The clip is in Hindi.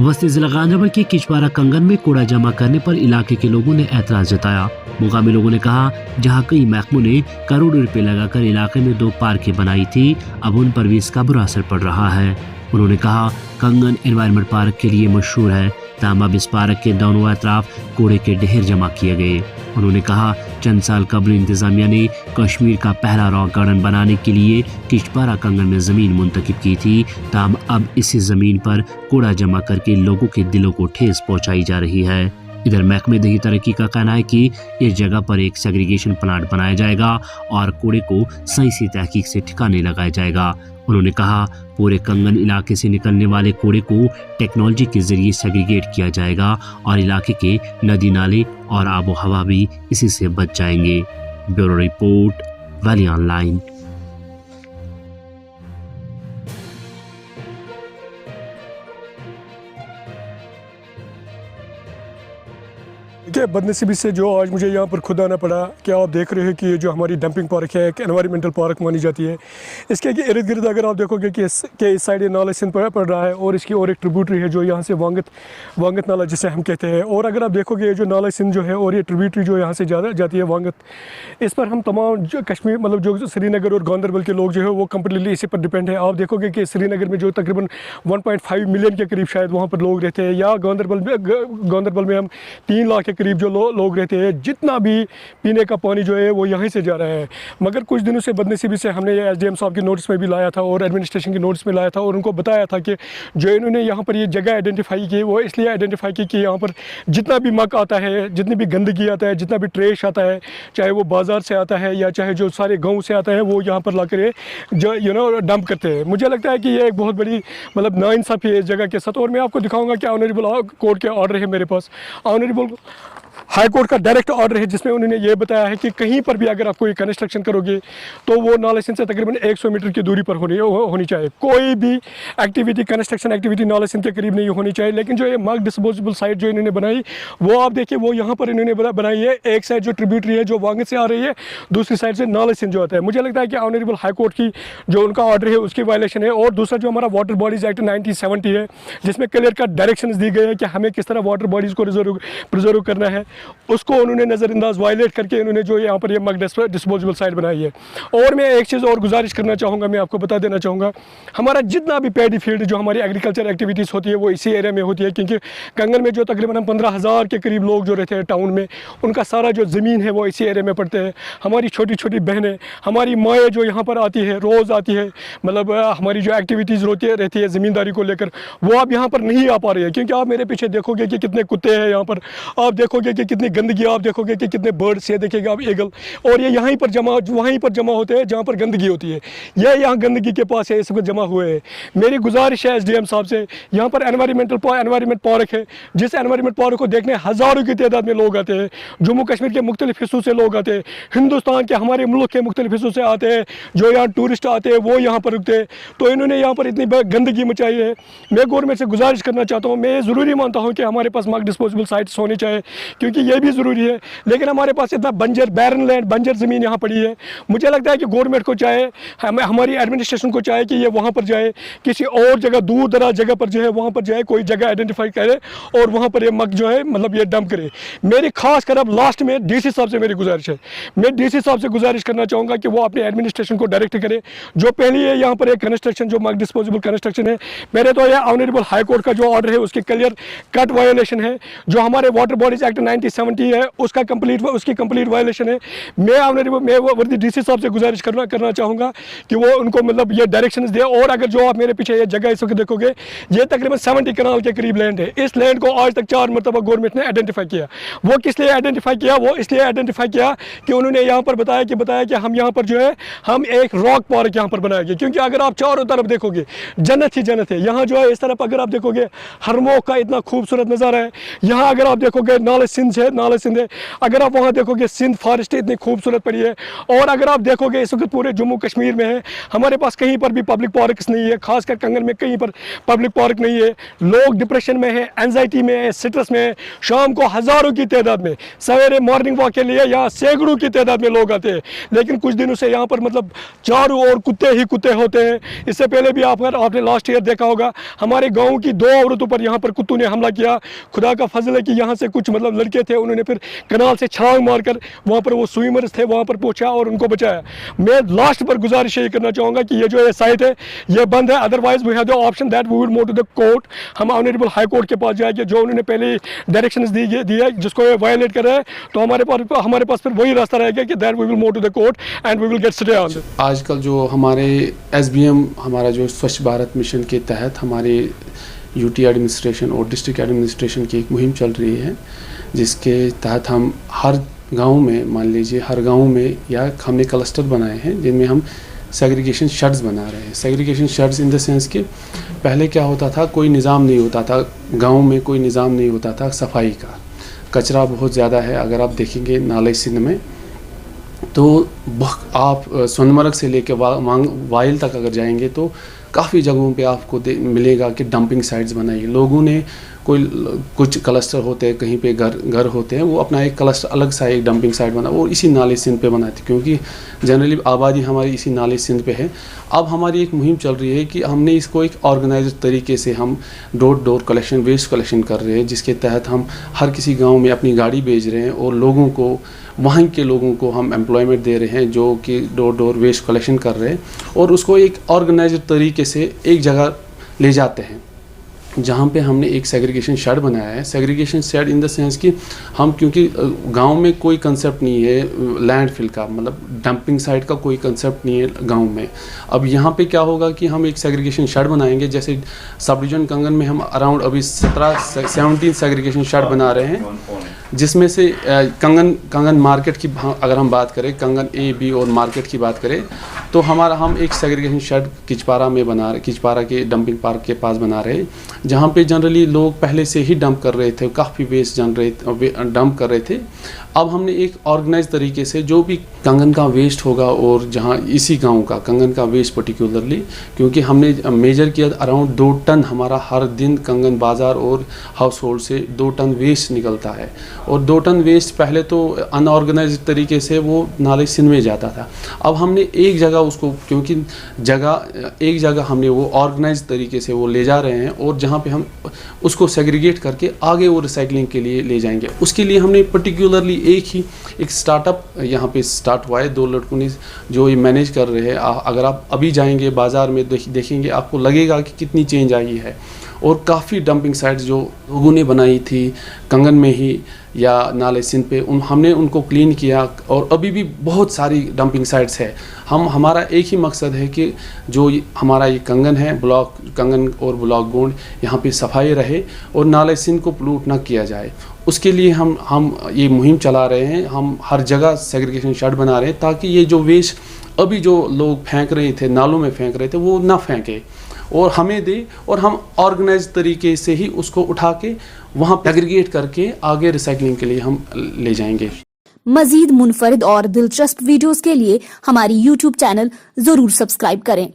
वस्ती जिला गांधीनगर के किचवारा कंगन में कूड़ा जमा करने पर इलाके के लोगों ने ऐतराज जताया। मुकामी लोगों ने कहा, जहां कई महकमों ने करोड़ों रुपए लगाकर इलाके में 2 पार्कें बनाई थी, अब उन पर भी इसका बुरा असर पड़ रहा है। उन्होंने कहा, कंगन एनवायरमेंट पार्क के लिए मशहूर है, ताहम अब इस पार्क के दोनों अतराफ कूड़े के ढेर जमा किए गए। उन्होंने कहा, चंद साल कबल इंतजामिया ने कश्मीर का पहला रॉक गार्डन बनाने के लिए किचवारा कंगन में जमीन मुंतखब की थी, ताहम अब इसी जमीन पर कूड़ा जमा करके लोगों के दिलों को ठेस पहुंचाई जा रही है। इधर महकमे दही तरक्की का कहना है कि इस जगह पर एक सेग्रीगेशन प्लांट बनाया जाएगा और कूड़े को सही सी तहकीक से ठिकाने लगाया जाएगा। उन्होंने कहा, पूरे कंगन इलाके से निकलने वाले कूड़े को टेक्नोलॉजी के जरिए सेग्रीगेट किया जाएगा और इलाके के नदी नाले और आबो हवा भी इसी से बच जाएंगे। Bureau report, valley online. देखिए, बदनसीबी से जो आज मुझे यहाँ पर खुद आना पड़ा कि आप देख रहे हैं कि ये जो हमारी डंपिंग पार्क है, एक एनवायरमेंटल पार्क मानी जाती है। इसके इर्द गिर्द अगर आप देखोगे कि इस साइड ये नाला सिंध पड़ रहा है और इसकी और एक ट्रिब्यूटरी है जो यहाँ से वांगत नाला जिसे हम कहते हैं। और अगर आप देखोगे ये जो नाला सिंध जो है और ये ट्रिब्यूटरी जो यहाँ से जाती है वांगत, इस पर हम तमाम जो कश्मीर मतलब जो श्रीनगर और गांधरबल के लोग जो है वो कम्प्लीटली इसी पर डिपेंड है। आप देखोगे कि श्रीनगर में जो तकरीबन 1.5 मिलियन के करीब शायद वहाँ पर लोग रहते हैं, या गांधरबल में हम 3 लाख के करीब जो लोग रहते हैं। जितना भी पीने का पानी जो है वो यहीं से जा रहा है। मगर कुछ दिनों से बदनसीबी से हमने ये एसडीएम साहब की नोटिस में भी लाया था और एडमिनिस्ट्रेशन की नोटिस में लाया था और उनको बताया था कि जो इन्होंने यहाँ पर ये जगह आइडेंटिफाई की वो इसलिए आइडेंटिफाई की कि यहाँ पर जितना भी मक आता है, जितनी भी गंदगी आता है, जितना भी ट्रेश आता है, चाहे वो बाज़ार से आता है या चाहे जो सारे गाँव से आता है, वो यहाँ पर लाकर जो डंप करते हैं। मुझे लगता है कि ये एक बहुत बड़ी मतलब नाइंसाफ़ी है इस जगह के साथ। और मैं आपको दिखाऊंगा कि ऑनरेबल कोर्ट के ऑर्डर है मेरे पास, ऑनरेबल हाई कोर्ट का डायरेक्ट ऑर्डर है, जिसमें उन्होंने ये बताया है कि कहीं पर भी अगर आप कोई कंस्ट्रक्शन करोगे तो वो नाला सिंध से तकरीबन 100 मीटर की दूरी पर होनी चाहिए। कोई भी एक्टिविटी, कंस्ट्रक्शन एक्टिविटी नाला सिंध के करीब नहीं होनी चाहिए। लेकिन जो ये मग डिस्पोजेबल साइट जो इन्होंने बनाई, वो आप देखिए वो यहाँ पर इन्होंने बनाई है। एक साइड जो ट्रिब्यूटरी है जो वांगत से आ रही है, दूसरी साइड से नाला सिंध जो आता है। मुझे लगता है कि ऑनरेबल हाई कोर्ट की जो उनका ऑर्डर है उसकी वायलेशन है। और दूसरा जो हमारा वाटर बॉडीज़ एक्ट 1970 है, जिसमें क्लियर कट डायरेक्शंस दी गई है कि हमें किस तरह वाटर बॉडीज़ को प्रिजर्व करना है, उसको उन्होंने नज़रअंदाज वायलेट करके इन्होंने जो यहाँ पर ये मग डिस्पोजेबल साइट बनाई है। और मैं एक चीज़ और गुजारिश करना चाहूँगा, मैं आपको बता देना चाहूँगा, हमारा जितना भी पैडी फील्ड जो हमारी एग्रीकल्चर एक्टिविटीज़ होती है वो इसी एरिया में होती है। क्योंकि कंगन में जो तकरीबन हम 15,000 के करीब लोग जो रहते हैं टाउन में, उनका सारा जो ज़मीन है वो इसी एरिया में पड़ते हैं। हमारी छोटी छोटी बहनें, हमारी माएँ जो यहाँ पर आती है, रोज़ आती है, मतलब हमारी जो एक्टिविटीज़ रहती है ज़मींदारी को लेकर, वो आप यहाँ पर नहीं आ पा रही है। क्योंकि आप मेरे पीछे देखोगे कि कितने कुत्ते हैं यहाँ पर, आप देखोगे कि कितनी गंदगी, आप देखोगे कि कितने बर्ड्स, ये देखिएगा आप ईगल, और ये वहीं पर जमा होते हैं जहाँ पर गंदगी होती है। ये यहाँ गंदगी के पास है, इस वक्त जमा हुए हैं। मेरी गुजारिश है एसडीएम साहब से, यहाँ पर एनवायरमेंट पार्क है, जिस एनवायरमेंट पार्क को देखने हज़ारों की तादाद में लोग आते हैं। जम्मू कश्मीर के मुख्तलिफ हिस्सों से लोग आते हैं, हिंदुस्तान के हमारे मुल्क के मुख्तलिफ हिस्सों से आते हैं, जो यहाँ टूरिस्ट आते हैं वो यहाँ पर रुकते हैं। तो इन्होंने यहाँ पर इतनी गंदगी मचाई है। मैं गवर्नमेंट से गुजारिश करना चाहता हूँ, मैं ज़रूरी मानता हूँ कि हमारे पास मग डिस्पोजेबल साइट्स होनी चाहिए, क्योंकि ये भी ज़रूरी है। लेकिन हमारे पास इतना बैरन लैंड, बंजर ज़मीन यहाँ पड़ी है। मुझे लगता है कि गवर्नमेंट को चाहे, हमारी एडमिनिस्ट्रेशन को चाहे कि ये वहाँ पर जाए, किसी और जगह, दूर दराज जगह पर जो है वहाँ पर जाए, कोई जगह आइडेंटिफाई करे और वहाँ पर ये मग जो है मतलब ये डंप करे। मेरी खास कर अब लास्ट में डीसी साहब से मेरी गुजारिश है, मैं डीसी साहब से गुजारिश करना चाहूँगा कि वो अपने एडमिनिस्ट्रेशन को डायरेक्ट करे। जो पहली है यहाँ पर एक कंस्ट्रक्शन जो मग डिस्पोजेबल कंस्ट्रक्शन है, मेरे तो ये ऑनरेबल हाई कोर्ट का जो ऑर्डर है उसकी क्लियर कट वायोलेशन है। जो हमारे वाटर बॉडीज एक्ट 1970 है उसकी कंप्लीट वायलेशन है। मैं वर्दी डीसी साहब से गुजारिश करना चाहूँगा कि वो उनको मतलब ये डायरेक्शंस दे। और अगर जो आप मेरे पीछे ये जगह इस वक्त देखोगे, ये तकरीबन 70 कनाल के करीब लैंड है। इस लैंड को आज तक 4 मरतबा गवर्नमेंट ने आइडेंटिफाई किया। वो किस लिए आइडेंटिफाई किया? वो इसलिए आइडेंटिफाई किया कि उन्होंने यहाँ पर बताया कि हम यहाँ पर जो है हम एक रॉक पार्क यहाँ पर बनाएंगे। क्योंकि अगर आप चारों तरफ देखोगे जन्नत ही जन्नत है। यहाँ जो है इस तरफ अगर आप देखोगे हरमोख का इतना खूबसूरत नज़ारा है। यहाँ अगर आप देखोगे नाले सिंध सिंध है, नाला सिंध है, अगर आप वहाँ देखोगे सिंध फॉरेस्ट इतनी खूबसूरत पड़ी है। और अगर आप देखोगे इस वक्त पूरे जम्मू कश्मीर में है, हमारे पास कहीं पर भी पब्लिक पार्क्स नहीं है, खासकर कंगन में कहीं पर पब्लिक पार्क नहीं है। लोग डिप्रेशन में है, एंजाइटी में है, स्ट्रेस में है। शाम को हज़ारों की तादाद में सवेरे मॉर्निंग वॉक के लिए यहाँ सैकड़ों की तादाद में लोग आते हैं। लेकिन कुछ दिनों से यहाँ पर मतलब चारों ओर कुत्ते ही कुत्ते होते हैं। इससे पहले भी आपने लास्ट ईयर देखा होगा, हमारे गाँव की 2 औरतों पर यहाँ पर कुत्तों ने हमला किया। खुदा का फजल है कि यहाँ से कुछ मतलब लड़के थे, उन्होंने फिर कनाल से छलांग मारकर वहाँ पर वो स्विमर्स थे वहाँ पर पहुँचा और उनको बचाया। मैं लास्ट पर गुजारिश ये करना चाहूँगा कि ये जो ये साइट है ये बंद है, otherwise we have the option that we will move to the court. हम ऑनरेबल हाई कोर्ट के पास जाएंगे, जो उन्होंने पहले डायरेक्शंस दी है जिसको ये वायलेट कर रहा है, तो हमारे पास फिर वही रास्ता रहेगा कि that we will move to the court and we will get stay on. आजकल जो हमारे SBM हमारा जो स्वच्छ भारत मिशन के तहत हमारे UT एडमिनिस्ट्रेशन और डिस्ट्रिक्ट एडमिनिस्ट्रेशन की एक मुहिम चल रही है, जिसके तहत हम हर गांव में, मान लीजिए हर गांव में, या हमने क्लस्टर बनाए हैं जिनमें हम सेग्रीगेशन शेड्स बना रहे हैं। Segregation shades in the sense कि पहले क्या होता था, कोई निज़ाम नहीं होता था गांव में, कोई निज़ाम नहीं होता था सफाई का। कचरा बहुत ज़्यादा है। अगर आप देखेंगे नाले सिंध में तो आप सोनमर्ग से लेकर वाइल तक अगर जाएंगे तो काफ़ी जगहों पे आपको मिलेगा कि डंपिंग साइट्स बनाई। लोगों ने कुछ क्लस्टर होते हैं, कहीं पे घर होते हैं, वो अपना एक क्लस्टर अलग सा एक डंपिंग साइट बना, वो इसी नाले सिंध पे बनाते, क्योंकि जनरली आबादी हमारी इसी नाले सिंध पे है। अब हमारी एक मुहिम चल रही है कि हमने इसको एक ऑर्गेनाइज्ड तरीके से हम डोर कलेक्शन, वेस्ट कलेक्शन कर रहे हैं, जिसके तहत हम हर किसी गाँव में अपनी गाड़ी भेज रहे हैं और लोगों को, वहाँ के लोगों को हम एम्प्लॉयमेंट दे रहे हैं जो कि डोर वेस्ट कलेक्शन कर रहे हैं, और उसको एक ऑर्गेनाइज्ड तरीके से एक जगह ले जाते हैं, जहाँ पे हमने एक सेग्रीगेशन शेड बनाया है। Segregation shed in the sense कि हम, क्योंकि गांव में कोई कंसेप्ट नहीं है लैंडफिल का, मतलब डंपिंग साइट का कोई कंसेप्ट नहीं है गांव में। अब यहाँ पे क्या होगा कि हम एक सेग्रीगेशन शेड बनाएंगे, जैसे सब डिवीजन कंगन में हम अराउंड अभी 17 सेग्रीगेशन शेड बना रहे हैं, जिसमें से कंगन मार्केट की अगर हम बात करें, कंगन A, B और मार्केट की बात करें, तो हम एक सेग्रीगेशन शेड किचपारा के डंपिंग पार्क के पास बना रहे हैं, जहाँ पे जनरली लोग पहले से ही डंप कर रहे थे, काफ़ी वेस्ट डंप कर रहे थे। अब हमने एक ऑर्गेनाइज तरीके से जो भी कंगन का वेस्ट होगा, और जहाँ इसी गांव का कंगन का वेस्ट पर्टिकुलरली, क्योंकि हमने मेजर किया अराउंड 2 टन हमारा हर दिन कंगन बाज़ार और हाउस होल्ड से 2 टन वेस्ट निकलता है, और 2 टन वेस्ट पहले तो अनऑर्गेनाइज तरीके से वो नाले सिंध में जाता था। अब हमने एक जगह उसको, क्योंकि एक जगह हमने वो ऑर्गेनाइज तरीके से वो ले जा रहे हैं, और जहाँ पे हम उसको सेग्रीगेट करके आगे वो रिसाइकलिंग के लिए ले जाएंगे। उसके लिए हमने पर्टिकुलरली एक स्टार्टअप यहाँ पे स्टार्ट हुआ है, 2 लड़कों ने जो ये मैनेज कर रहे हैं। अगर आप अभी जाएंगे बाज़ार में देखेंगे, आपको लगेगा कि कितनी चेंज आई है, और काफ़ी डंपिंग साइट्स जो लोगों ने बनाई थी कंगन में ही या नाले सिंध पे, हमने उनको क्लीन किया, और अभी भी बहुत सारी डंपिंग साइट्स है। हमारा एक ही मकसद है कि जो हमारा ये कंगन है, ब्लॉक कंगन और ब्लॉक गोंड, यहाँ पे सफाई रहे और नाले सिंध को पोल्यूट ना किया जाए। उसके लिए हम ये मुहिम चला रहे हैं। हम हर जगह सेग्रीगेशन शेड बना रहे हैं, ताकि ये जो वेस्ट अभी जो लोग फेंक रहे थे, नालों में फेंक रहे थे, वो ना फेंके और हमें दे, और हम ऑर्गेनाइज तरीके से ही उसको उठा के वहाँ एग्रीगेट करके आगे रिसाइकलिंग के लिए हम ले जाएंगे। मजीद मुनफरिद और दिलचस्प वीडियोस के लिए हमारी YouTube चैनल जरूर सब्सक्राइब करें।